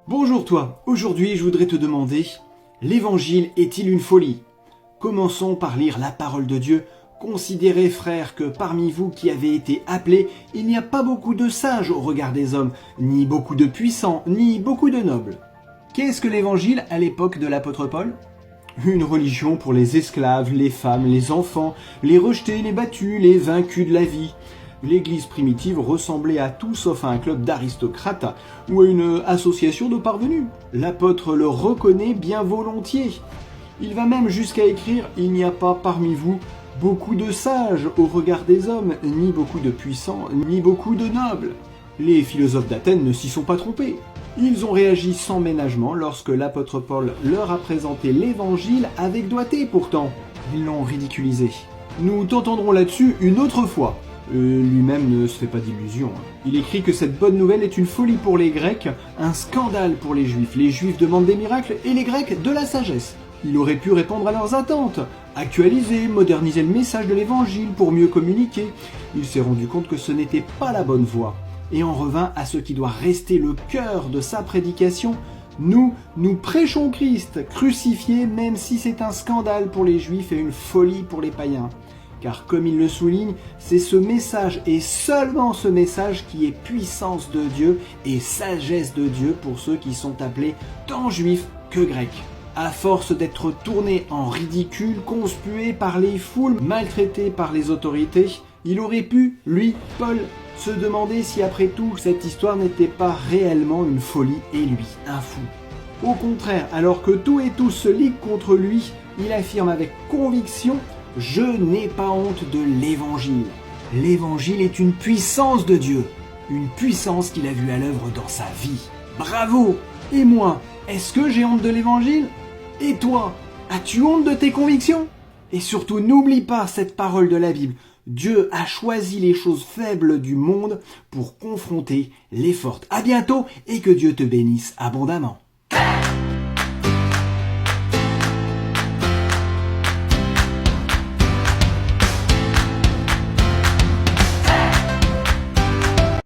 Bonjour toi, aujourd'hui je voudrais te demander, l'évangile est-il une folie? Commençons par lire la parole de Dieu. Considérez frères que parmi vous qui avez été appelés, il n'y a pas beaucoup de sages au regard des hommes, ni beaucoup de puissants, ni beaucoup de nobles. Qu'est-ce que l'évangile à l'époque de l'apôtre Paul? Une religion pour les esclaves, les femmes, les enfants, les rejetés, les battus, les vaincus de la vie. L'église primitive ressemblait à tout sauf à un club d'aristocrates ou à une association de parvenus. L'apôtre le reconnaît bien volontiers. Il va même jusqu'à écrire « Il n'y a pas parmi vous beaucoup de sages au regard des hommes, ni beaucoup de puissants, ni beaucoup de nobles. » Les philosophes d'Athènes ne s'y sont pas trompés. Ils ont réagi sans ménagement lorsque l'apôtre Paul leur a présenté l'évangile avec doigté pourtant. Ils l'ont ridiculisé. Nous t'entendrons là-dessus une autre fois. Lui-même ne se fait pas d'illusions. Il écrit que cette bonne nouvelle est une folie pour les Grecs, un scandale pour les Juifs. Les Juifs demandent des miracles et les Grecs de la sagesse. Il aurait pu répondre à leurs attentes, actualiser, moderniser le message de l'évangile pour mieux communiquer. Il s'est rendu compte que ce n'était pas la bonne voie et en revint à ce qui doit rester le cœur de sa prédication. Nous prêchons Christ, crucifié, même si c'est un scandale pour les Juifs et une folie pour les païens. Car comme il le souligne, c'est ce message et seulement ce message qui est puissance de Dieu et sagesse de Dieu pour ceux qui sont appelés tant juifs que grecs. À force d'être tourné en ridicule, conspué par les foules, maltraité par les autorités, il aurait pu, lui, Paul, se demander si après tout cette histoire n'était pas réellement une folie et lui, un fou. Au contraire, alors que tout et tous se liguent contre lui, il affirme avec conviction « Je n'ai pas honte de l'évangile ». L'évangile est une puissance de Dieu, une puissance qu'il a vue à l'œuvre dans sa vie. Bravo! Et moi, est-ce que j'ai honte de l'évangile? Et toi, as-tu honte de tes convictions? Et surtout, n'oublie pas cette parole de la Bible. Dieu a choisi les choses faibles du monde pour confronter les fortes. À bientôt et que Dieu te bénisse abondamment.